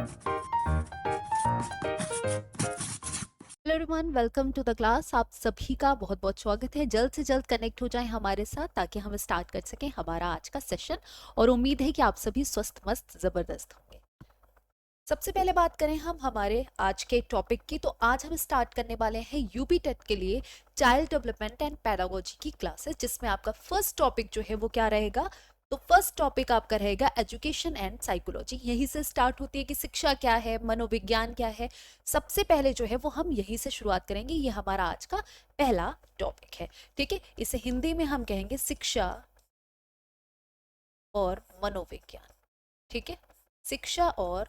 Hello everyone, welcome to the class. आप सभी का बहुत बहुत स्वागत है। जल्द से जल्द कनेक्ट हो जाएं हमारे साथ ताकि हम स्टार्ट कर सकें हमारा आज का सेशन। और उम्मीद है कि आप सभी स्वस्थ मस्त जबरदस्त होंगे। सबसे पहले बात करें हम हमारे आज के टॉपिक की, तो आज हम स्टार्ट करने वाले हैं यूपी टेट के लिए चाइल्ड डेवलपमेंट एंड पैडागोजी की क्लासेस, जिसमें आपका फर्स्ट टॉपिक जो है वो क्या रहेगा। तो फर्स्ट टॉपिक आपका रहेगा एजुकेशन एंड साइकोलॉजी। यहीं से स्टार्ट होती है कि शिक्षा क्या है, मनोविज्ञान क्या है। सबसे पहले जो है वो हम यहीं से शुरुआत करेंगे। ये हमारा आज का पहला टॉपिक है, ठीक है। इसे हिंदी में हम कहेंगे शिक्षा और मनोविज्ञान, ठीक है। शिक्षा और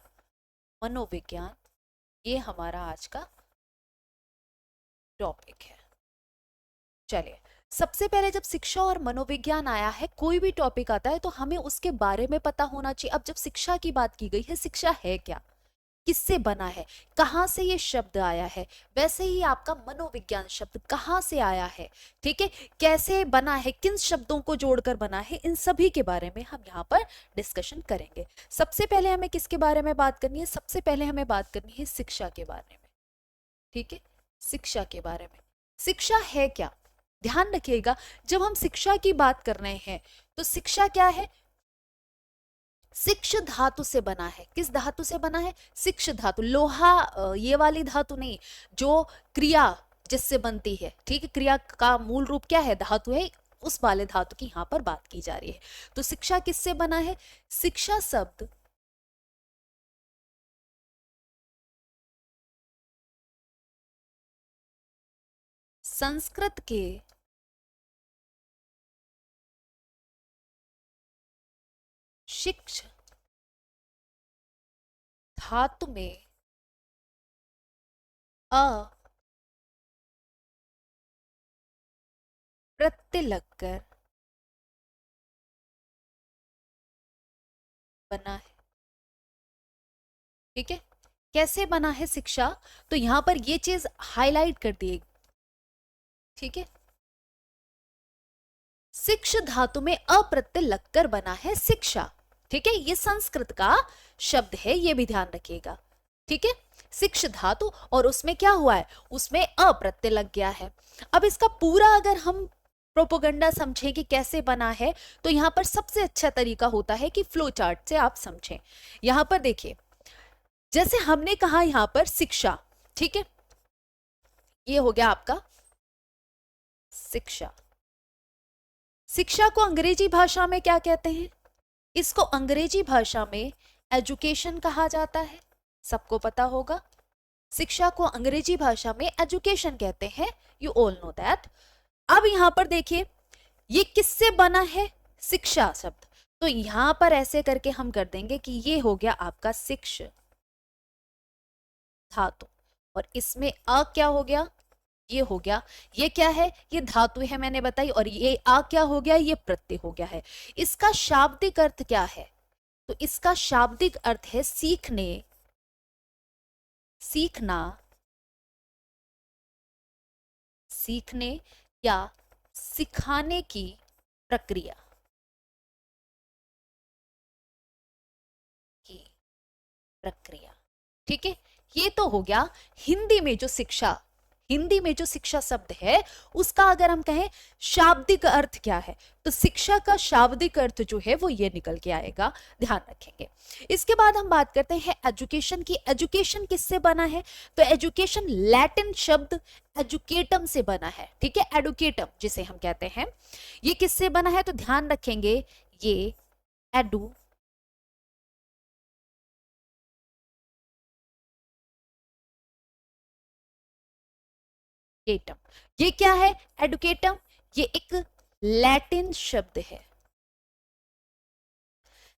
मनोविज्ञान, ये हमारा आज का टॉपिक है। चलिए, सबसे पहले जब शिक्षा और मनोविज्ञान आया है, कोई भी टॉपिक आता है तो हमें उसके बारे में पता होना चाहिए। अब जब शिक्षा की बात की गई है, शिक्षा है क्या, किससे बना है, कहाँ से ये शब्द आया है, वैसे ही आपका मनोविज्ञान शब्द कहाँ से आया है, ठीक है, कैसे बना है, किन शब्दों को जोड़कर बना है, इन सभी के बारे में हम यहाँ पर डिस्कशन करेंगे। सबसे पहले हमें किसके बारे में बात करनी है? सबसे पहले हमें बात करनी है शिक्षा के बारे में, ठीक है। शिक्षा के बारे में, शिक्षा है क्या, ध्यान रखिएगा। जब हम शिक्षा की बात कर रहे हैं तो शिक्षा क्या है? शिक्ष धातु से बना है। किस धातु से बना है? शिक्ष धातु। लोहा ये वाली धातु नहीं, जो क्रिया जिससे बनती है, ठीक है। क्रिया का मूल रूप क्या है? धातु है। उस वाले धातु की यहां पर बात की जा रही है। तो शिक्षा किससे बना है? शिक्षा शब्द संस्कृत के शिक्ष धातु में अ प्रत्यय लगकर बना है, ठीक है। कैसे बना है शिक्षा? तो यहां पर ये चीज हाईलाइट कर दी, ठीक है। शिक्ष धातु में अप्रत्यय लगकर बना है शिक्षा, ठीक है। ये संस्कृत का शब्द है, ये भी ध्यान रखिएगा, ठीक है। शिक्ष धातु, और उसमें क्या हुआ है? उसमें अप्रत्यय लग गया है। अब इसका पूरा अगर हम प्रोपोगंडा समझें कि कैसे बना है, तो यहां पर सबसे अच्छा तरीका होता है कि फ्लो चार्ट से आप समझें। यहां पर देखिए, जैसे हमने कहा यहां पर शिक्षा, ठीक है, ये हो गया आपका शिक्षा। शिक्षा को अंग्रेजी भाषा में क्या कहते हैं? इसको अंग्रेजी भाषा में एजुकेशन कहा जाता है, सबको पता होगा। शिक्षा को अंग्रेजी भाषा में एजुकेशन कहते हैं, यू ऑल नो दैट। अब यहां पर देखिए, ये किससे बना है? शिक्षा शब्द। तो यहां पर ऐसे करके हम कर देंगे कि ये हो गया आपका शिक्ष धातु, और इसमें अ क्या हो गया? ये हो गया। ये क्या है? ये धातु है, मैंने बताई। और ये आ क्या हो गया? ये प्रत्यय हो गया है। इसका शाब्दिक अर्थ क्या है? तो इसका शाब्दिक अर्थ है सीखने, सीखना, सीखने या सिखाने की प्रक्रिया की प्रक्रिया, ठीक है। ये तो हो गया हिंदी में जो शिक्षा, हिंदी में जो शिक्षा शब्द है उसका अगर हम कहें शाब्दिक अर्थ क्या है, तो शिक्षा का शाब्दिक अर्थ जो है वो ये निकल के आएगा, ध्यान रखेंगे। इसके बाद हम बात करते हैं एजुकेशन की। एजुकेशन किससे बना है? तो एजुकेशन लैटिन शब्द एजुकेटम से बना है, ठीक है। एडुकेटम जिसे हम कहते हैं, ये किससे बना है? तो ध्यान रखेंगे, ये एडु एडुकेटम, ये क्या है? एडुकेटम, ये एक लैटिन शब्द है,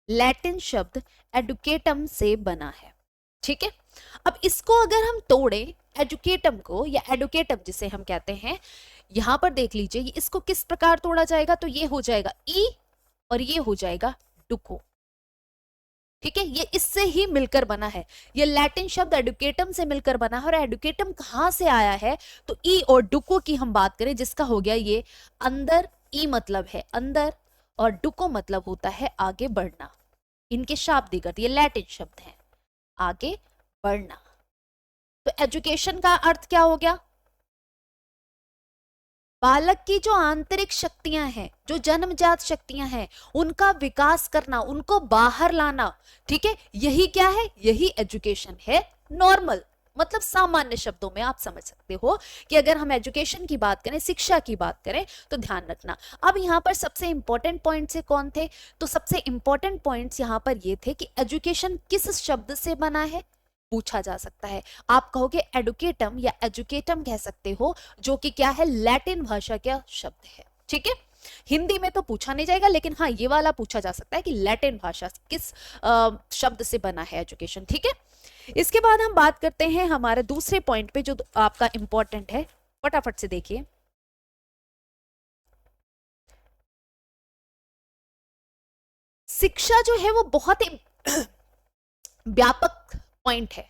लैटिन शब्द एडुकेटम से बना है, ठीक है। अब इसको अगर हम तोड़े, एजुकेटम को या एडुकेटम जिसे हम कहते हैं, यहां पर देख लीजिए इसको किस प्रकार तोड़ा जाएगा। तो ये हो जाएगा ई, और ये हो जाएगा डुको, ठीक है। ये इससे ही मिलकर बना है, ये लैटिन शब्द एडुकेटम से मिलकर बना है। और एडुकेटम कहां से आया है? तो ई और डुको की हम बात करें, जिसका हो गया ये अंदर, ई मतलब है अंदर, और डुको मतलब होता है आगे बढ़ना। इनके शाब्दिक अर्थ, ये लैटिन शब्द हैं। आगे बढ़ना। तो एजुकेशन का अर्थ क्या हो गया? बालक की जो आंतरिक शक्तियां हैं, जो जन्मजात शक्तियां हैं, उनका विकास करना, उनको बाहर लाना। ठीक है, यही क्या है? यही एजुकेशन है। नॉर्मल मतलब सामान्य शब्दों में आप समझ सकते हो कि अगर हम एजुकेशन की बात करें, शिक्षा की बात करें, तो ध्यान रखना। अब यहां पर सबसे इंपॉर्टेंट पॉइंट से कौन थे? तो सबसे इंपॉर्टेंट पॉइंट्स यहां पर ये थे कि एजुकेशन किस शब्द से बना है, पूछा जा सकता है। आप कहोगे एडुकेटम या एजुकेटम कह सकते हो, जो कि क्या है? लैटिन भाषा का शब्द है। ठीक है, हिंदी में तो पूछा नहीं जाएगा, लेकिन हाँ ये वाला पूछा जा सकता है कि लैटिन भाषा किस शब्द से बना है एजुकेशन। ठीक है, इसके बाद हम बात करते हैं हमारे दूसरे पॉइंट पे जो आपका इंपॉर्टेंट है। फटाफट से देखिए, शिक्षा जो है वो बहुत ही व्यापक पॉइंट है,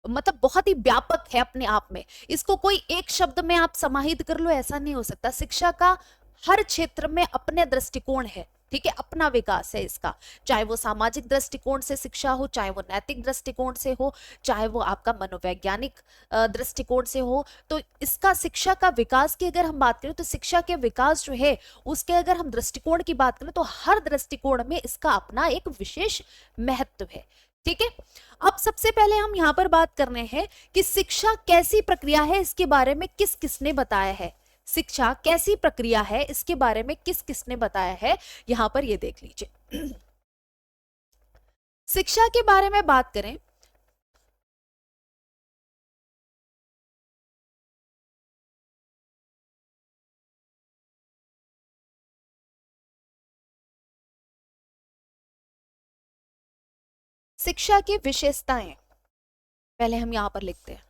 मतलब बहुत ही व्यापक है अपने आप में। इसको कोई एक शब्द में आप समाहित कर लो, ऐसा नहीं हो सकता। शिक्षा का हर क्षेत्र में अपने दृष्टिकोण है। ठीक है, अपना विकास है इसका, चाहे वो सामाजिक दृष्टिकोण से शिक्षा हो, चाहे वो नैतिक दृष्टिकोण से हो, चाहे वो आपका मनोवैज्ञानिक दृष्टिकोण से हो। तो इसका शिक्षा का विकास की अगर हम बात करें, तो शिक्षा के विकास जो है उसके अगर हम दृष्टिकोण की बात करें, तो हर दृष्टिकोण में इसका अपना एक विशेष महत्व है। ठीक है, अब सबसे पहले हम यहां पर बात कर रहे हैं कि शिक्षा कैसी प्रक्रिया है, इसके बारे में किस किसने बताया है। शिक्षा कैसी प्रक्रिया है, इसके बारे में किस किसने बताया है, यहां पर ये देख लीजिए। शिक्षा के बारे में बात करें, शिक्षा की विशेषताएं पहले हम यहां पर लिखते हैं।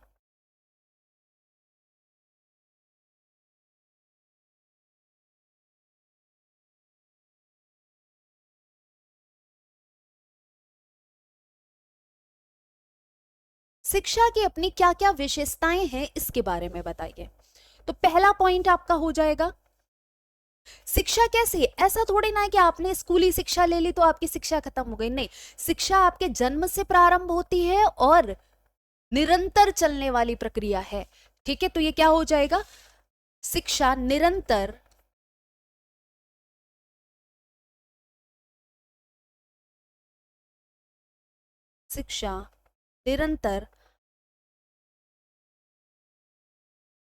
शिक्षा की अपनी क्या क्या विशेषताएं हैं, इसके बारे में बताइए। तो पहला पॉइंट आपका हो जाएगा, शिक्षा कैसी है? ऐसा थोड़ी ना है कि आपने स्कूली शिक्षा ले ली तो आपकी शिक्षा खत्म हो गई, नहीं। शिक्षा आपके जन्म से प्रारंभ होती है और निरंतर चलने वाली प्रक्रिया है। ठीक है, तो ये क्या हो जाएगा? शिक्षा निरंतर शिक्षा निरंतर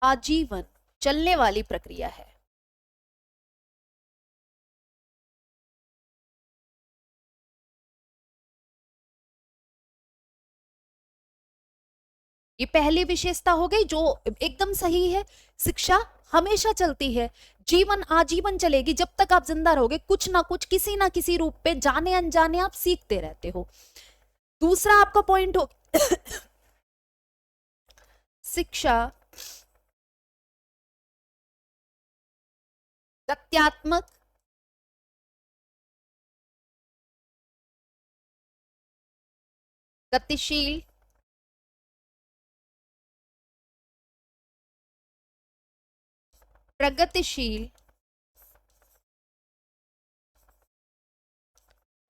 आजीवन चलने वाली प्रक्रिया है। ये पहली विशेषता हो गई जो एकदम सही है। शिक्षा हमेशा चलती है, जीवन आजीवन चलेगी, जब तक आप जिंदा रहोगे कुछ ना कुछ किसी ना किसी रूप पे जाने अनजाने आप सीखते रहते हो। दूसरा आपका पॉइंट हो शिक्षा तथ्यात्मक, गतिशील, प्रगतिशील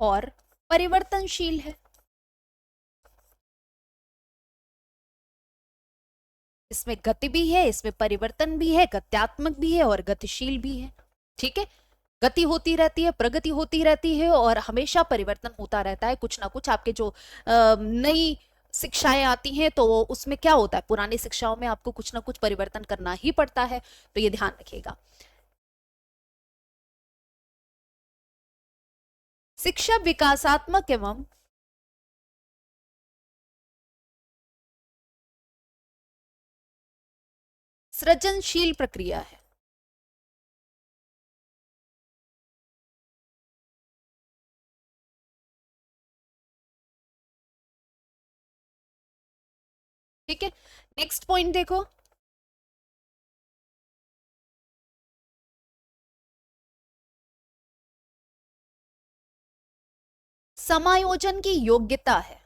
और परिवर्तनशील है। इसमें गति भी है, इसमें परिवर्तन भी है, गत्यात्मक भी है और गतिशील भी है। ठीक है, गति होती रहती है, प्रगति होती रहती है और हमेशा परिवर्तन होता रहता है। कुछ ना कुछ आपके जो नई शिक्षाएं आती हैं तो उसमें क्या होता है, पुरानी शिक्षाओं में आपको कुछ ना कुछ परिवर्तन करना ही पड़ता है, तो ये ध्यान रखिएगा। शिक्षा विकासात्मक एवं सृजनशील प्रक्रिया है। ठीक है, नेक्स्ट पॉइंट देखो, समायोजन की योग्यता है।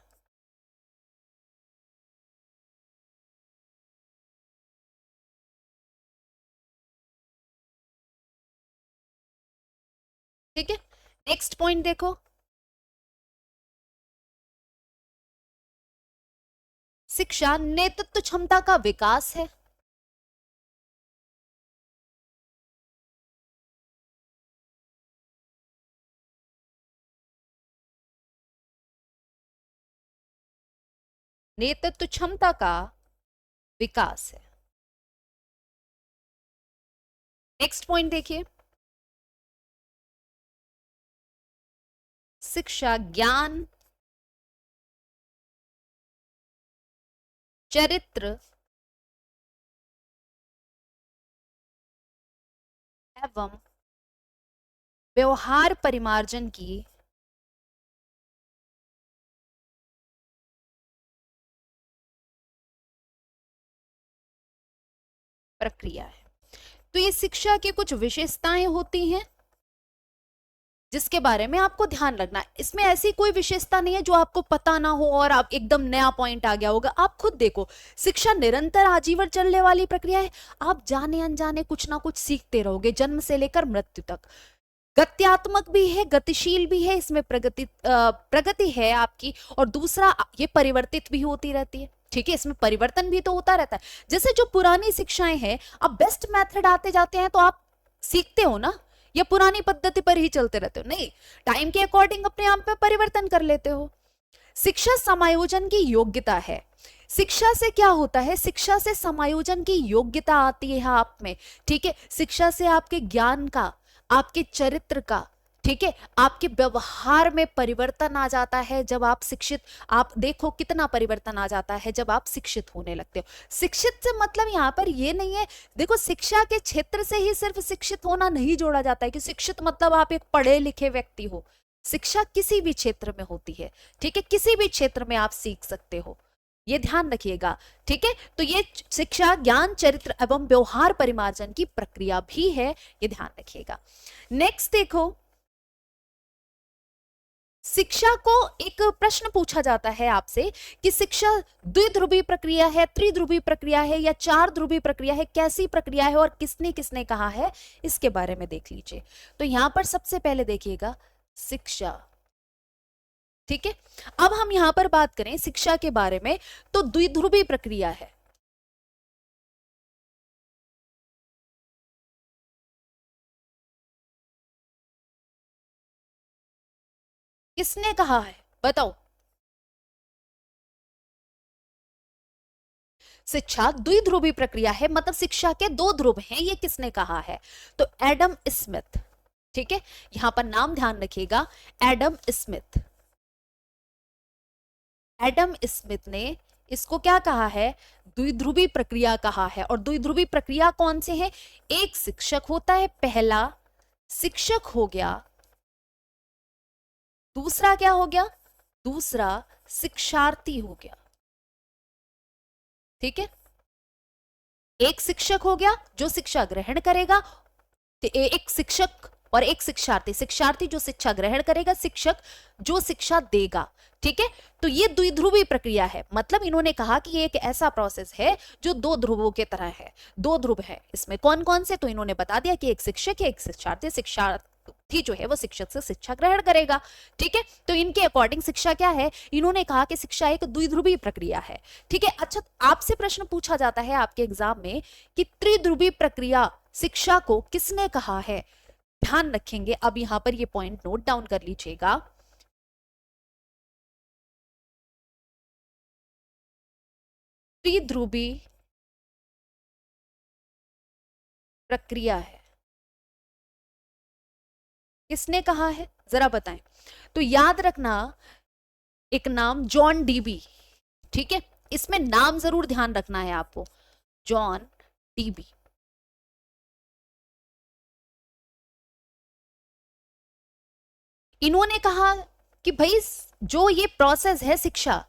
ठीक है, नेक्स्ट पॉइंट देखो, शिक्षा नेतृत्व क्षमता का विकास है। नेतृत्व क्षमता का विकास है। नेक्स्ट पॉइंट देखिए, शिक्षा ज्ञान, चरित्र एवं व्यवहार परिमार्जन की प्रक्रिया है। तो ये शिक्षा की कुछ विशेषताएं होती हैं जिसके बारे में आपको ध्यान रखना है। इसमें ऐसी कोई विशेषता नहीं है जो आपको पता ना हो और आप एकदम नया पॉइंट आ गया होगा। आप खुद देखो, शिक्षा निरंतर आजीवन चलने वाली प्रक्रिया है। आप जाने अनजाने कुछ ना कुछ सीखते रहोगे जन्म से लेकर मृत्यु तक। गत्यात्मक भी है, गतिशील भी है, इसमें प्रगति है आपकी, और दूसरा ये परिवर्तित भी होती रहती है। ठीक है, इसमें परिवर्तन भी तो होता रहता है। जैसे जो पुरानी शिक्षाएं हैं, अब बेस्ट मेथड आते जाते हैं तो आप सीखते हो ना, या पुरानी पद्धति पर ही चलते रहते हो? नहीं, टाइम के अकॉर्डिंग अपने आप में परिवर्तन कर लेते हो। शिक्षा समायोजन की योग्यता है। शिक्षा से क्या होता है? शिक्षा से समायोजन की योग्यता आती है आप में। ठीक है, शिक्षा से आपके ज्ञान का, आपके चरित्र का, ठीक है, आपके व्यवहार में परिवर्तन आ जाता है जब आप शिक्षित। आप देखो कितना परिवर्तन आ जाता है जब आप शिक्षित होने लगते हो। शिक्षित से मतलब यहाँ पर ये नहीं है, देखो शिक्षा के क्षेत्र से ही सिर्फ शिक्षित होना नहीं जोड़ा जाता है कि शिक्षित मतलब आप एक पढ़े लिखे व्यक्ति हो। शिक्षा किसी भी क्षेत्र में होती है। ठीक है, किसी भी क्षेत्र में आप सीख सकते हो, ये ध्यान रखिएगा। ठीक है, तो ये शिक्षा ज्ञान, चरित्र एवं व्यवहार परिमार्जन की प्रक्रिया भी है, ये ध्यान रखिएगा। नेक्स्ट देखो, शिक्षा को एक प्रश्न पूछा जाता है आपसे कि शिक्षा द्विध्रुवीय प्रक्रिया है, त्रिध्रुवीय प्रक्रिया है या चार ध्रुवीय प्रक्रिया है, कैसी प्रक्रिया है और किसने किसने कहा है, इसके बारे में देख लीजिए। तो यहां पर सबसे पहले देखिएगा शिक्षा। ठीक है, अब हम यहां पर बात करें शिक्षा के बारे में, तो द्विध्रुवीय प्रक्रिया है। किसने कहा है बताओ? शिक्षा द्विध्रुवीय प्रक्रिया है, मतलब शिक्षा के दो ध्रुव हैं, ये किसने कहा है? तो एडम स्मिथ। ठीक है, यहां पर नाम ध्यान रखिएगा, एडम स्मिथ। एडम स्मिथ ने इसको क्या कहा है? द्विध्रुवीय प्रक्रिया कहा है। और द्विध्रुवीय प्रक्रिया कौन से है? एक शिक्षक होता है, पहला शिक्षक हो गया, दूसरा क्या हो गया? दूसरा शिक्षार्थी हो गया। ठीक है, एक शिक्षक हो गया जो शिक्षा ग्रहण करेगा, एक शिक्षक और एक शिक्षार्थी। शिक्षार्थी जो शिक्षा ग्रहण करेगा, शिक्षक जो शिक्षा देगा। ठीक है, तो ये द्विध्रुवीय प्रक्रिया है। मतलब इन्होंने कहा कि ये एक ऐसा प्रोसेस है जो दो ध्रुवों के तरह है। दो ध्रुव है, इसमें कौन कौन से? तो इन्होंने बता दिया कि एक शिक्षक है, एक शिक्षार्थी। शिक्षार्थी जो है वो शिक्षक से शिक्षा ग्रहण करेगा। ठीक है, तो इनके अकॉर्डिंग शिक्षा क्या है? इन्होंने कहा कि शिक्षा एक द्विध्रुवीय प्रक्रिया है। ठीक है, अच्छा आपसे प्रश्न पूछा जाता है आपके एग्जाम में कि त्रिध्रुवीय प्रक्रिया शिक्षा को किसने कहा है? ध्यान रखेंगे, अब यहां पर ये पॉइंट नोट डाउन कर लीजिएगा। त्रिध्रुवीय प्रक्रिया है, किसने कहा है जरा बताएं। तो याद रखना, एक नाम जॉन डीबी। ठीक है, इसमें नाम जरूर ध्यान रखना है आपको, जॉन डीबी। इन्होंने कहा कि भाई जो ये प्रोसेस है, शिक्षा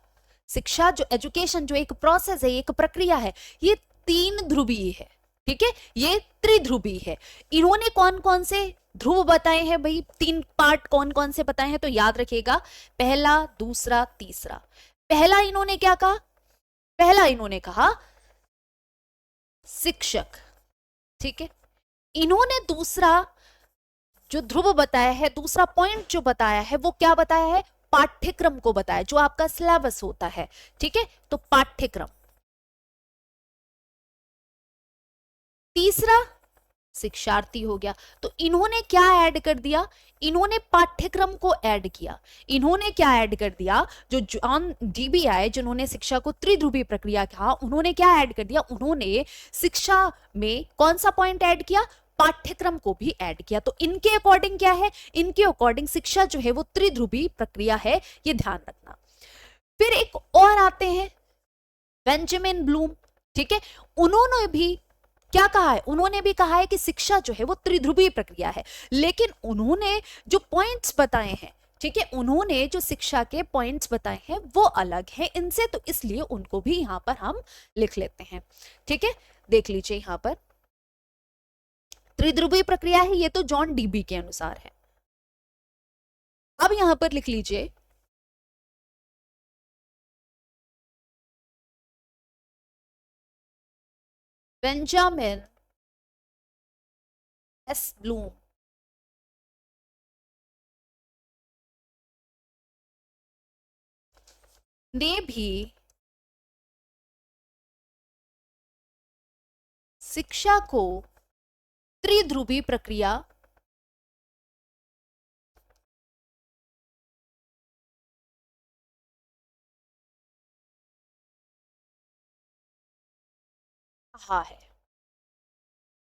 शिक्षा जो एजुकेशन जो एक प्रोसेस है, एक प्रक्रिया है, ये तीन ध्रुवीय है। ठीक है, ये त्रिध्रुवीय है। इन्होंने कौन कौन से ध्रुव बताए हैं भाई? तीन पार्ट कौन कौन से बताए हैं? तो याद रखिएगा, पहला, दूसरा, तीसरा। पहला इन्होंने क्या कहा? पहला इन्होंने कहा शिक्षक। ठीक है, इन्होंने दूसरा जो ध्रुव बताया है, दूसरा पॉइंट जो बताया है, वो क्या बताया है? पाठ्यक्रम को बताया, जो आपका सिलेबस होता है, ठीक है, तो पाठ्यक्रम। तीसरा शिक्षार्थी हो गया। तो इन्होंने क्या ऐड कर दिया, इन्होंने पाठ्यक्रम को ऐड किया। इन्होंने क्या ऐड कर दिया, जो जॉन डीबीआई जिन्होंने शिक्षा को त्रिध्रुवी प्रक्रिया कहा, उन्होंने क्या ऐड कर दिया, उन्होंने शिक्षा में कौन सा पॉइंट ऐड किया, पाठ्यक्रम को भी ऐड किया। तो इनके अकॉर्डिंग क्या है, इनके अकॉर्डिंग शिक्षा जो है वो त्रिध्रुवी प्रक्रिया है, ये ध्यान रखना। फिर एक और आते हैं बेंजामिन ब्लूम, ठीक है, उन्होंने भी क्या कहा है, उन्होंने भी कहा है कि शिक्षा जो है वो त्रिध्रुवीय प्रक्रिया है, लेकिन उन्होंने जो पॉइंट्स बताए हैं, ठीक है, उन्होंने जो शिक्षा के पॉइंट्स बताए हैं वो अलग है इनसे, तो इसलिए उनको भी यहां पर हम लिख लेते हैं, ठीक है। देख लीजिए यहां पर त्रिध्रुवीय प्रक्रिया है, ये तो जॉन डीबी के अनुसार है। अब यहां पर लिख लीजिए बेंजामिन एस ब्लूम ने भी शिक्षा को त्रिध्रुवीय प्रक्रिया कहा है,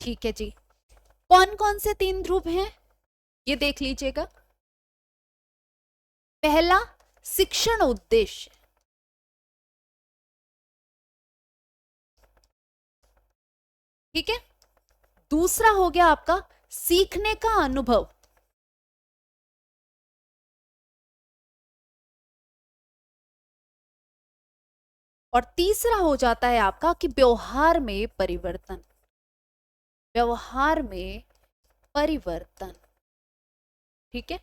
ठीक है जी। कौन कौन से तीन ध्रुव हैं ये देख लीजिएगा। पहला शिक्षण उद्देश्य, ठीक है। दूसरा हो गया आपका सीखने का अनुभव, और तीसरा हो जाता है आपका कि व्यवहार में परिवर्तन, व्यवहार में परिवर्तन, ठीक है।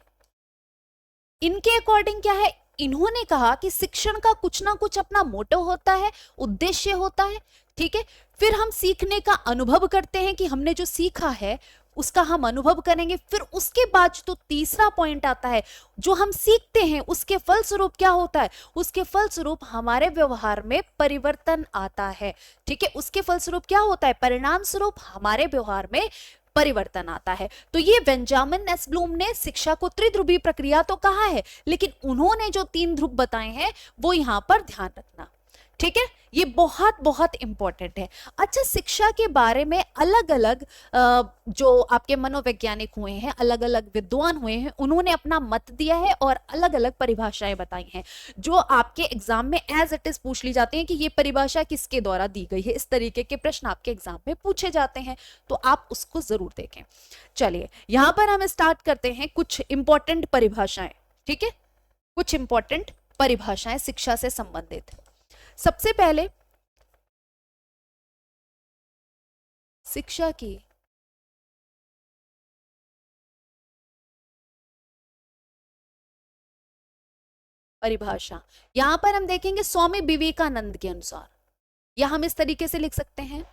इनके अकॉर्डिंग क्या है, इन्होंने कहा कि शिक्षण का कुछ ना कुछ अपना मोटो होता है, उद्देश्य होता है, ठीक है। फिर हम सीखने का अनुभव करते हैं कि हमने जो सीखा है उसका हम अनुभव करेंगे, फिर उसके बाद जो तीसरा पॉइंट आता है, जो हम सीखते हैं उसके फलस्वरूप क्या होता है, उसके फलस्वरूप हमारे व्यवहार में परिवर्तन आता है, ठीक है। उसके फलस्वरूप क्या होता है, परिणाम स्वरूप हमारे व्यवहार में परिवर्तन आता है। तो ये बेंजामिन एस ब्लूम ने शिक्षा को त्रिध्रुवीय प्रक्रिया तो कहा है, लेकिन उन्होंने जो तीन ध्रुव बताए हैं वो यहां पर ध्यान रखना, ठीक है। ये बहुत बहुत इंपॉर्टेंट है। अच्छा, शिक्षा के बारे में अलग अलग जो आपके मनोवैज्ञानिक हुए हैं, अलग अलग विद्वान हुए हैं, उन्होंने अपना मत दिया है और अलग अलग परिभाषाएं बताई हैं, जो आपके एग्जाम में एज इट इज पूछ ली जाती हैं कि ये परिभाषा किसके द्वारा दी गई है। इस तरीके के प्रश्न आपके एग्जाम में पूछे जाते हैं, तो आप उसको जरूर देखें। चलिए यहां पर हम स्टार्ट करते हैं कुछ इंपॉर्टेंट परिभाषाएं, ठीक है, कुछ इंपॉर्टेंट परिभाषाएं शिक्षा से संबंधित। सबसे पहले शिक्षा की परिभाषा, यहां पर हम देखेंगे स्वामी विवेकानंद के अनुसार, या हम इस तरीके से लिख सकते हैं,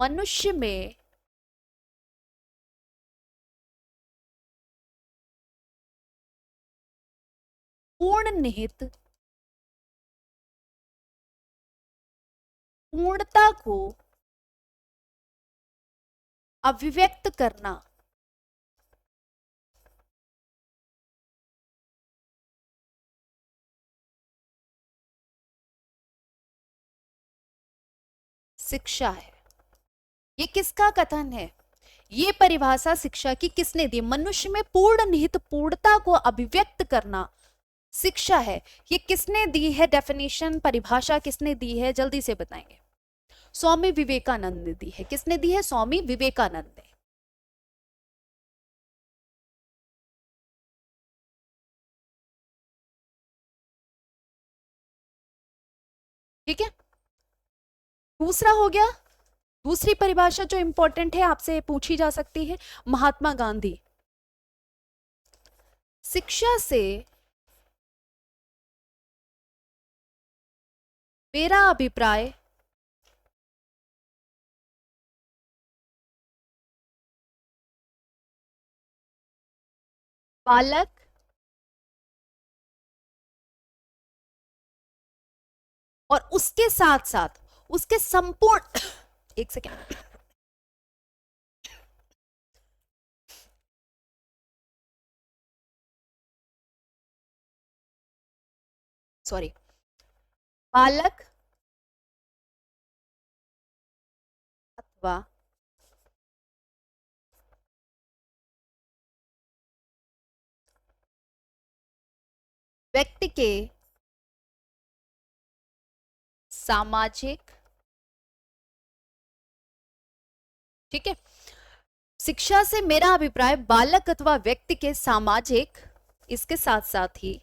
मनुष्य में पूर्ण निहित पूर्णता को अभिव्यक्त करना शिक्षा है। ये किसका कथन है, ये परिभाषा शिक्षा की किसने दी, मनुष्य में पूर्ण निहित पूर्णता को अभिव्यक्त करना शिक्षा है। ये किसने दी है, डेफिनेशन परिभाषा किसने दी है, जल्दी से बताएंगे। स्वामी विवेकानंद ने दी है। किसने दी है, स्वामी विवेकानंद ने, ठीक है। दूसरा हो गया, दूसरी परिभाषा जो इंपॉर्टेंट है आपसे पूछी जा सकती है, महात्मा गांधी, शिक्षा से मेरा अभिप्राय बालक और उसके साथ साथ उसके संपूर्ण एक सेकेंड, सॉरी, बालक अथवा व्यक्ति के सामाजिक, ठीक है, शिक्षा से मेरा अभिप्राय बालक अथवा व्यक्ति के सामाजिक, इसके साथ साथ ही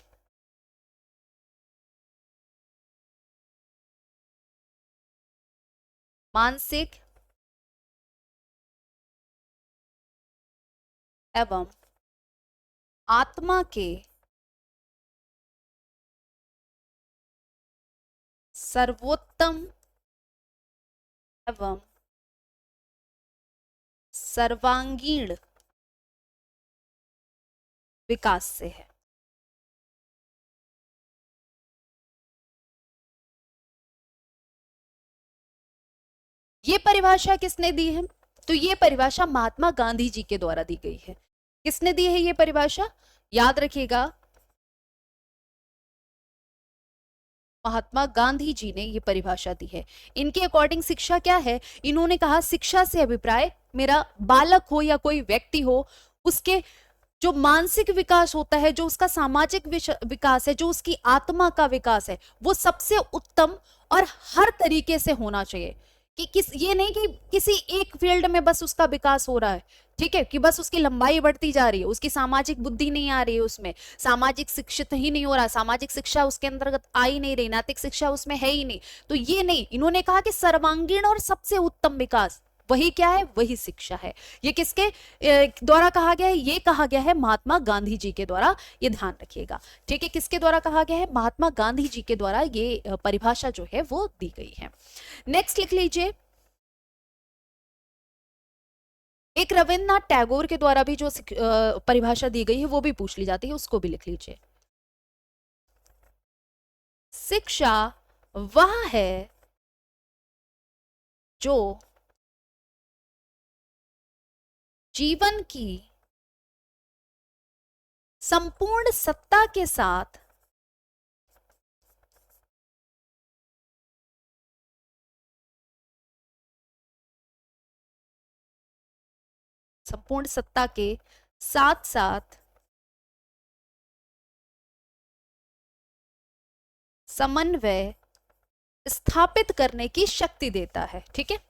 मानसिक एवं आत्मा के सर्वोत्तम एवं सर्वांगीण विकास से है। ये परिभाषा किसने दी है? तो ये परिभाषा महात्मा गांधी जी के द्वारा दी गई है। किसने दी है ये परिभाषा? याद रखिएगा, महात्मा गांधी जी ने ये परिभाषा दी है। इनके अकॉर्डिंग शिक्षा क्या है? इन्होंने कहा शिक्षा से अभिप्राय मेरा बालक हो या कोई व्यक्ति हो, उसके जो मानसिक विकास होता है, जो उसका सामाजिक विकास है, जो उसकी आत्मा का विकास है, वो सबसे उत्तम और हर तरीके से होना चाहिए। कि ये नहीं कि किसी एक फील्ड में बस उसका विकास हो रहा है, ठीक है, कि बस उसकी लंबाई बढ़ती जा रही है, उसकी सामाजिक बुद्धि नहीं आ रही है, उसमें सामाजिक शिक्षित ही नहीं हो रहा, सामाजिक शिक्षा उसके अंतर्गत आ ही नहीं रही, नैतिक शिक्षा उसमें है ही नहीं, तो ये नहीं। इन्होंने कहा कि सर्वांगीण और सबसे उत्तम विकास वही क्या है? वही शिक्षा है। ये किसके द्वारा कहा गया है? ये कहा गया है महात्मा गांधी जी के द्वारा, ये ध्यान रखिएगा, ठीक है। किसके द्वारा कहा गया है? महात्मा गांधी जी के द्वारा ये परिभाषा जो है वो दी गई है। नेक्स्ट लिख लीजिए, एक रविन्द्रनाथ टैगोर के द्वारा भी जो परिभाषा दी गई है वो भी पूछ ली जाती है, उसको भी लिख लीजिए। शिक्षा वह है जो जीवन की संपूर्ण सत्ता के साथ संपूर्ण सत्ता के साथ साथ समन्वय स्थापित करने की शक्ति देता है, ठीक है।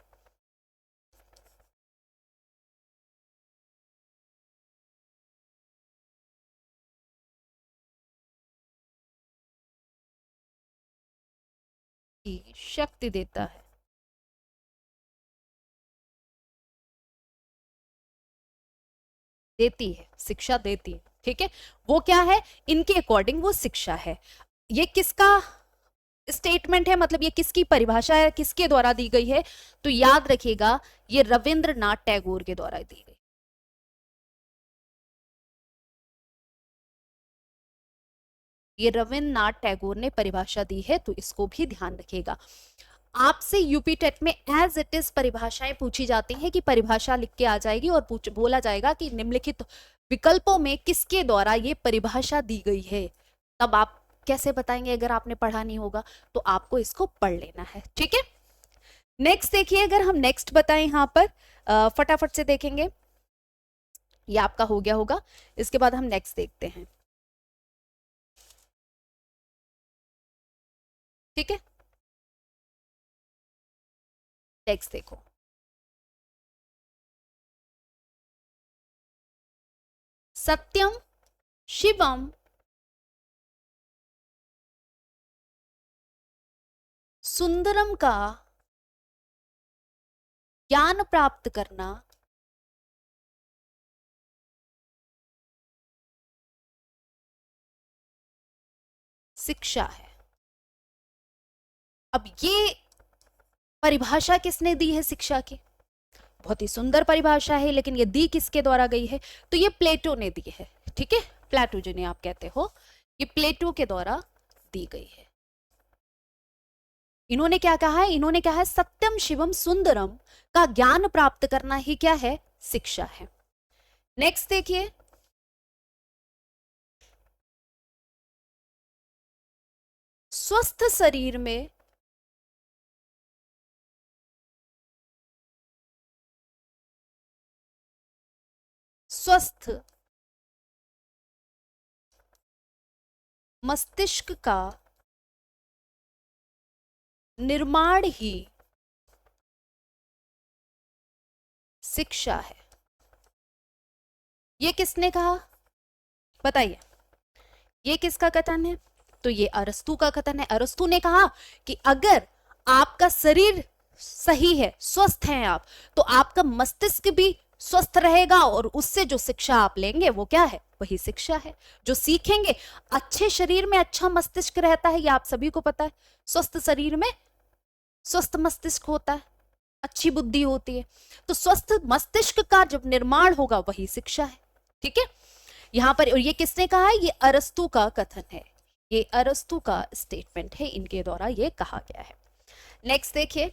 की शक्ति देता है, देती है, शिक्षा देती है, ठीक है। वो क्या है? इनके अकॉर्डिंग वो शिक्षा है। ये किसका स्टेटमेंट है, मतलब ये किसकी परिभाषा है, किसके द्वारा दी गई है? तो याद रखिएगा, ये रविंद्रनाथ टैगोर के द्वारा दी गई। ये रविंद्रनाथ टैगोर ने परिभाषा दी है, तो इसको भी ध्यान रखिएगा। आपसे यूपी टेट में एज इट इज परिभाषाएं पूछी जाती हैं कि परिभाषा लिख के आ जाएगी और बोला जाएगा कि निम्नलिखित विकल्पों में किसके द्वारा ये परिभाषा दी गई है। तब आप कैसे बताएंगे अगर आपने पढ़ा नहीं होगा? तो आपको इसको पढ़ लेना है, ठीक है। नेक्स्ट देखिए, अगर हम नेक्स्ट बताएं यहां पर फटाफट से देखेंगे, ये आपका हो गया होगा। इसके बाद हम नेक्स्ट देखते हैं, ठीक है। नेक्स्ट देखो, सत्यम शिवम सुंदरम का ज्ञान प्राप्त करना शिक्षा है। अब ये परिभाषा किसने दी है शिक्षा की? बहुत ही सुंदर परिभाषा है, लेकिन ये दी किसके द्वारा गई है? तो ये प्लेटो ने दी है, ठीक है। प्लेटो जिन्हें आप कहते हो, ये प्लेटो के द्वारा दी गई है। इन्होंने क्या कहा है? इन्होंने कहा है सत्यम शिवम सुंदरम का ज्ञान प्राप्त करना ही क्या है? शिक्षा है। नेक्स्ट देखिए, स्वस्थ शरीर में स्वस्थ मस्तिष्क का निर्माण ही शिक्षा है। ये किसने कहा? बताइए, ये किसका कथन है? तो ये अरस्तु का कथन है। अरस्तु ने कहा कि अगर आपका शरीर सही है, स्वस्थ हैं आप, तो आपका मस्तिष्क भी स्वस्थ रहेगा और उससे जो शिक्षा आप लेंगे वो क्या है? वही शिक्षा है जो सीखेंगे। अच्छे शरीर में अच्छा मस्तिष्क रहता है, ये आप सभी को पता है। स्वस्थ शरीर में स्वस्थ मस्तिष्क होता है, अच्छी बुद्धि होती है। तो स्वस्थ मस्तिष्क का जब निर्माण होगा वही शिक्षा है। ठीक है, यहां पर, और ये किसने कहा है? ये अरस्तु का कथन है, ये अरस्तु का स्टेटमेंट है, इनके द्वारा ये कहा गया है। नेक्स्ट देखिए,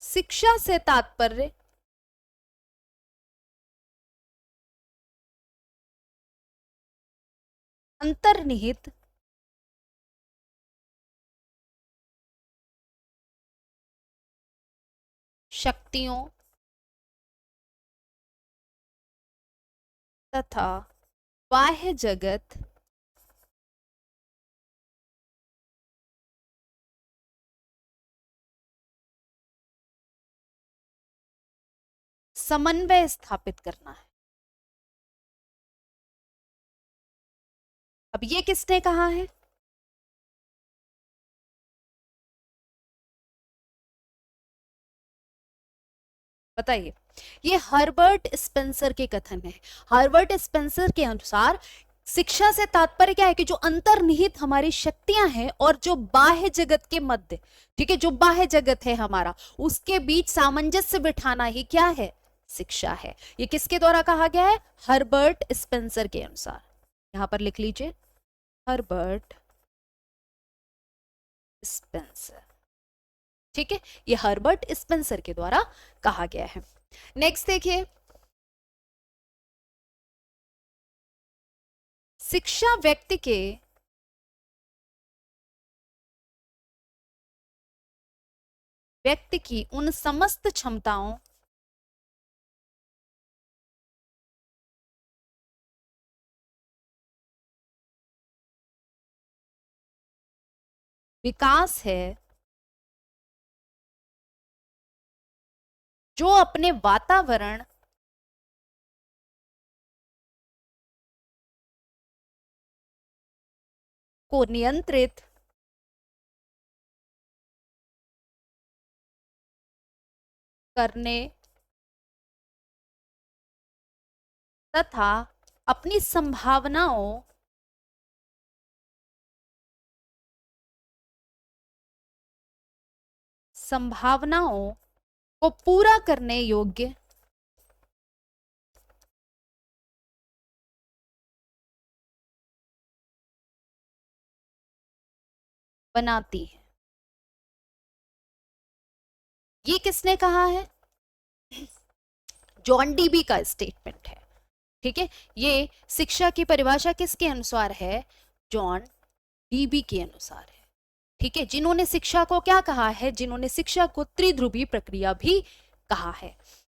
शिक्षा से तात्पर्य अंतर्निहित शक्तियों तथा बाह्य जगत समन्वय स्थापित करना है। अब ये किसने कहा है? बताइए, ये हर्बर्ट स्पेंसर के कथन है। हर्बर्ट स्पेंसर के अनुसार शिक्षा से तात्पर्य क्या है? कि जो अंतर्निहित हमारी शक्तियां हैं और जो बाह्य जगत के मध्य, ठीक है, जो बाह्य जगत है हमारा, उसके बीच सामंजस्य बिठाना ही क्या है? शिक्षा है। ये किसके द्वारा कहा गया है? हर्बर्ट स्पेंसर के अनुसार। यहां पर लिख लीजिए, हर्बर्ट स्पेंसर। ठीक है, ये हर्बर्ट स्पेंसर के द्वारा कहा गया है। नेक्स्ट देखिए, शिक्षा व्यक्ति के की उन समस्त क्षमताओं विकास है जो अपने वातावरण को नियंत्रित करने तथा अपनी संभावनाओं को पूरा करने योग्य बनाती है। ये किसने कहा है? जॉन डीबी का स्टेटमेंट है। ठीक है, ये शिक्षा की परिभाषा किसके अनुसार है? जॉन डीबी के अनुसार है। ठीक है, जिन्होंने शिक्षा को क्या कहा है? जिन्होंने शिक्षा को त्रिध्रुवी प्रक्रिया भी कहा है।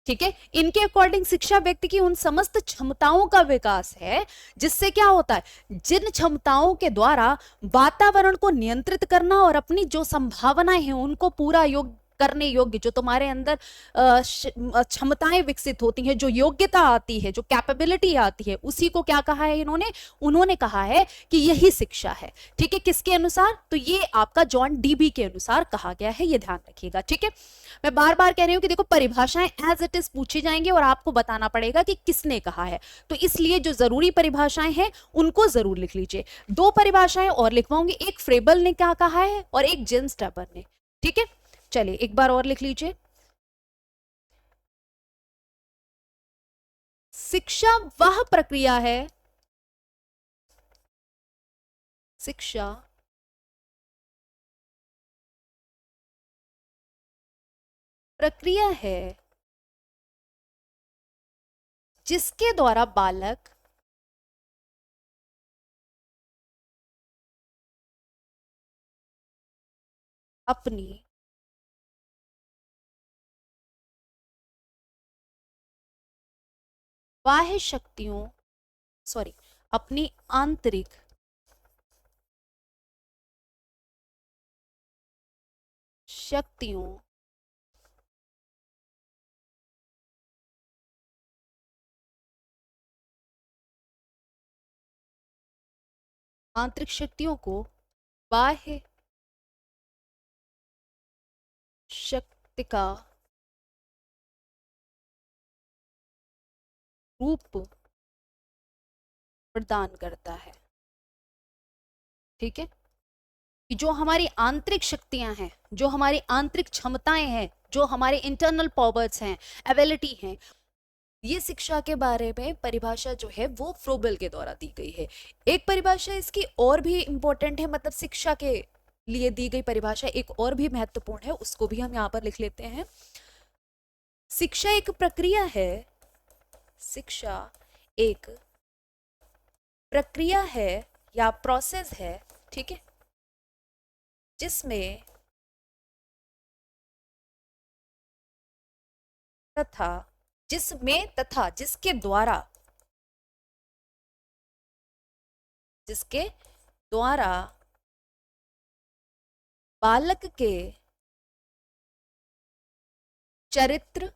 ठीक है, इनके अकॉर्डिंग शिक्षा व्यक्ति की उन समस्त क्षमताओं का विकास है जिससे क्या होता है? जिन क्षमताओं के द्वारा वातावरण को नियंत्रित करना और अपनी जो संभावनाएं हैं उनको पूरा करने योग्य, जो तुम्हारे अंदर क्षमताएं विकसित होती हैं, जो योग्यता आती है, जो कैपेबिलिटी आती है, उसी को क्या कहा है इन्होंने? उन्होंने कहा है कि यही शिक्षा है। ठीक है, किसके अनुसार? तो ये आपका जॉन डीबी के अनुसार कहा गया है, ये ध्यान रखिएगा। ठीक है, मैं बार बार कह रही हूं कि देखो, परिभाषाएं एज इट इज पूछी जाएंगी और आपको बताना पड़ेगा कि किसने कहा है। तो इसलिए जो जरूरी परिभाषाएं हैं उनको जरूर लिख लीजिए। दो परिभाषाएं और लिखवाऊंगी, एक फ्रेबल ने क्या कहा है और एक जेम्स टैबर ने। ठीक है, चलिए एक बार और लिख लीजिए। शिक्षा वह प्रक्रिया है, शिक्षा प्रक्रिया है जिसके द्वारा बालक अपनी बाह्य शक्तियों, सॉरी, अपनी आंतरिक शक्तियों आंतरिक शक्तियों को बाह्य शक्ति का रूप प्रदान करता है। ठीक है, कि जो हमारी आंतरिक शक्तियां हैं, जो हमारी आंतरिक क्षमताएं हैं, जो हमारे इंटरनल पावर्स हैं, एबिलिटी हैं, ये शिक्षा के बारे में परिभाषा जो है वो फ्रोबेल के द्वारा दी गई है। एक परिभाषा इसकी और भी इंपॉर्टेंट है, मतलब शिक्षा के लिए दी गई परिभाषा एक और भी महत्वपूर्ण है, उसको भी हम यहाँ पर लिख लेते हैं। शिक्षा एक प्रक्रिया है, शिक्षा एक प्रक्रिया है या प्रोसेस है, ठीक है, जिसमें तथा जिसमें तथा जिसके द्वारा बालक के चरित्र,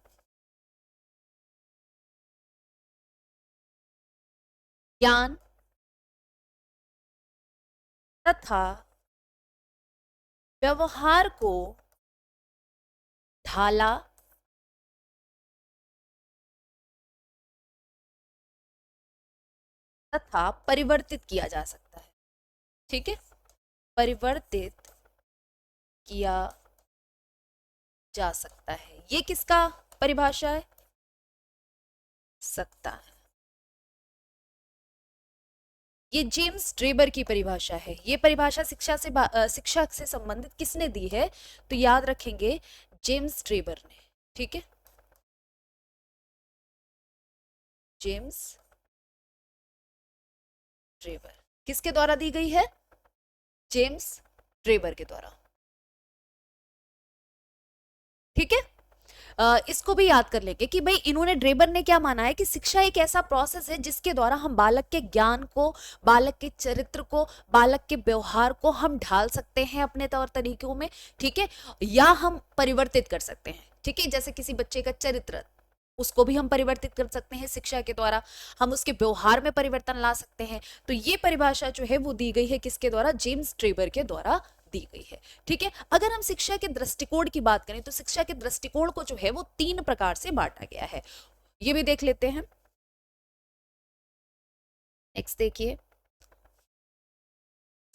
ज्ञान तथा व्यवहार को ढाला तथा परिवर्तित किया जा सकता है। ठीक है, परिवर्तित किया जा सकता है, ये किसका परिभाषा है? सकता है, ये जेम्स ड्रेबर की परिभाषा है। ये परिभाषा शिक्षा से संबंधित किसने दी है? तो याद रखेंगे, जेम्स ड्रेबर ने। ठीक है, जेम्स ड्रेबर किसके द्वारा दी गई है? जेम्स ड्रेबर के द्वारा। ठीक है, इसको भी याद कर लेंगे कि भाई इन्होंने, ड्रेबर ने क्या माना है कि शिक्षा एक ऐसा प्रोसेस है जिसके द्वारा हम बालक के ज्ञान को, बालक के चरित्र को, बालक के व्यवहार को हम ढाल सकते हैं अपने तौर तरीकों में। ठीक है, या हम परिवर्तित कर सकते हैं। ठीक है, जैसे किसी बच्चे का चरित्र, उसको भी हम परिवर्तित कर सकते हैं शिक्षा के द्वारा, हम उसके व्यवहार में परिवर्तन ला सकते हैं। तो ये परिभाषा जो है वो दी गई है किसके द्वारा? जेम्स ड्रेबर के द्वारा दी गई है। ठीक है, अगर हम शिक्षा के दृष्टिकोण की बात करें तो शिक्षा के दृष्टिकोण को जो है वो 3 प्रकार से बांटा गया है, ये भी देख लेते हैं। नेक्स्ट देखिए,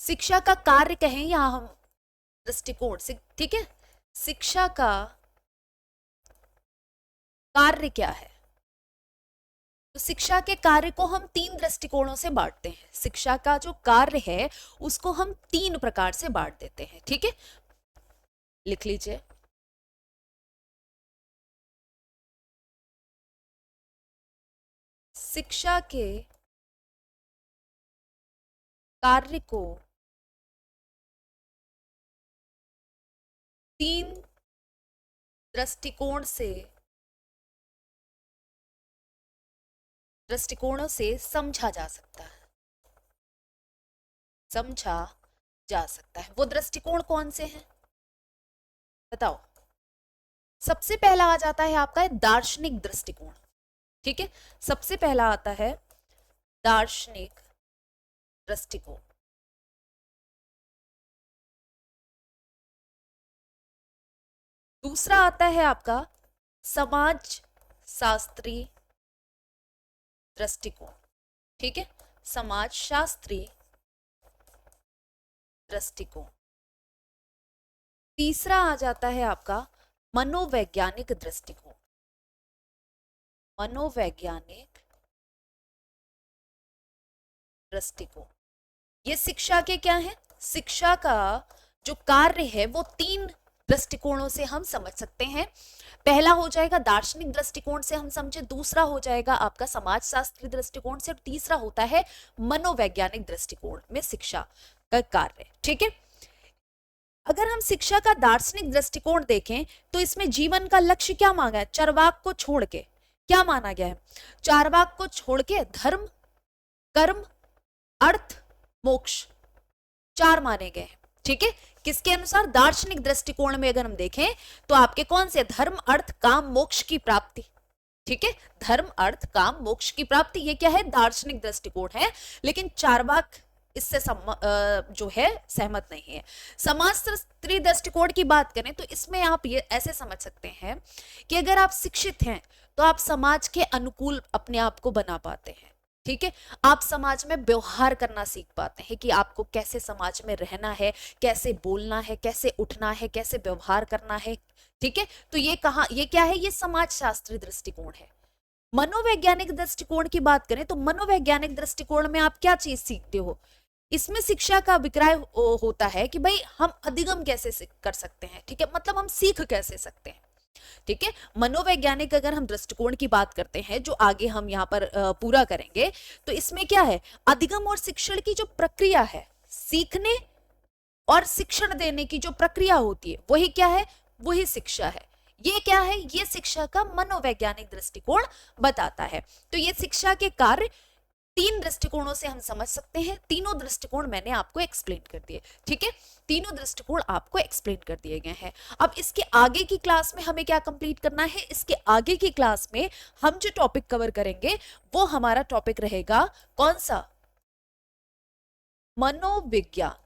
शिक्षा का कार्य कहें या हम दृष्टिकोण से, ठीक है, शिक्षा का कार्य क्या है? तो शिक्षा के कार्य को हम 3 दृष्टिकोणों से बांटते हैं। शिक्षा का जो कार्य है उसको हम 3 प्रकार से बांट देते हैं। ठीक है, लिख लीजिए। शिक्षा के कार्य को 3 दृष्टिकोणों से समझा जा सकता है, समझा जा सकता है। वो दृष्टिकोण कौन से हैं बताओ? सबसे पहला आ जाता है आपका दार्शनिक दृष्टिकोण। ठीक है, सबसे पहला आता है दार्शनिक दृष्टिकोण। दूसरा आता है आपका समाज शास्त्री दृष्टिकोण। ठीक है, समाज शास्त्री दृष्टिकोण। तीसरा आ जाता है आपका मनोवैज्ञानिक दृष्टिकोण। मनोवैज्ञानिक दृष्टिकोण, ये शिक्षा के क्या है, शिक्षा का जो कार्य है वो तीन दृष्टिकोणों से हम समझ सकते हैं। पहला हो जाएगा दार्शनिक दृष्टिकोण से हम समझे, दूसरा हो जाएगा आपका समाजशास्त्रीय दृष्टिकोण से, और तीसरा होता है मनोवैज्ञानिक दृष्टिकोण में शिक्षा का कार्य। ठीक है, अगर हम शिक्षा का दार्शनिक दृष्टिकोण देखें तो इसमें जीवन का लक्ष्य क्या मांगा है, चरवाक को छोड़ के क्या माना गया है, चारवाक को छोड़ के धर्म, कर्म, अर्थ, मोक्ष, चार माने गए हैं। ठीक है, किसके अनुसार, दार्शनिक दृष्टिकोण में अगर हम देखें तो आपके कौन से, धर्म, अर्थ, काम, मोक्ष की प्राप्ति। ठीक है, धर्म, अर्थ, काम, मोक्ष की प्राप्ति, ये क्या है, दार्शनिक दृष्टिकोण है। लेकिन चारवाक इससे जो है सहमत नहीं है। समाजशास्त्रीय दृष्टिकोण की बात करें तो इसमें आप ये ऐसे समझ सकते हैं कि अगर आप शिक्षित हैं तो आप समाज के अनुकूल अपने आप को बना पाते हैं। ठीक है, आप समाज में व्यवहार करना सीख पाते हैं कि आपको कैसे समाज में रहना है, कैसे बोलना है, कैसे उठना है, कैसे व्यवहार करना है। ठीक है, तो ये कहा, ये क्या है, ये समाजशास्त्रीय दृष्टिकोण है। मनोवैज्ञानिक दृष्टिकोण की बात करें तो मनोवैज्ञानिक दृष्टिकोण में आप क्या चीज सीखते हो, इसमें शिक्षा का अभिप्राय होता है कि भाई हम अधिगम कैसे कर सकते हैं। ठीक है, मतलब हम सीख कैसे सकते हैं। ठीक है, मनोवैज्ञानिक अगर हम दृष्टिकोण की बात करते हैं जो आगे हम यहाँ पर पूरा करेंगे, तो इसमें क्या है, अधिगम और शिक्षण की जो प्रक्रिया है, सीखने और शिक्षण देने की जो प्रक्रिया होती है वही क्या है, वही शिक्षा है। ये क्या है, ये शिक्षा का मनोवैज्ञानिक दृष्टिकोण बताता है। तो ये शिक्षा के कार्य तीन दृष्टिकोणों से हम समझ सकते हैं। तीनों दृष्टिकोण मैंने आपको एक्सप्लेन कर दिए। ठीक है, तीनों दृष्टिकोण आपको एक्सप्लेन कर दिए गए हैं। अब इसके आगे की क्लास में हमें क्या कंप्लीट करना है, इसके आगे की क्लास में हम जो टॉपिक कवर करेंगे वो हमारा टॉपिक रहेगा कौन सा, मनोविज्ञान।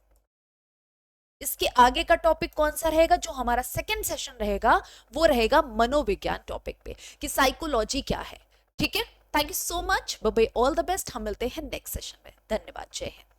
इसके आगे का टॉपिक कौन सा रहेगा, जो हमारा सेकंड सेशन रहेगा वो रहेगा मनोविज्ञान टॉपिक पे, कि साइकोलॉजी क्या है। ठीक है, thank you so much, bye bye, all the best. हम मिलते हैं नेक्स्ट सेशन में। धन्यवाद, जय हिंद।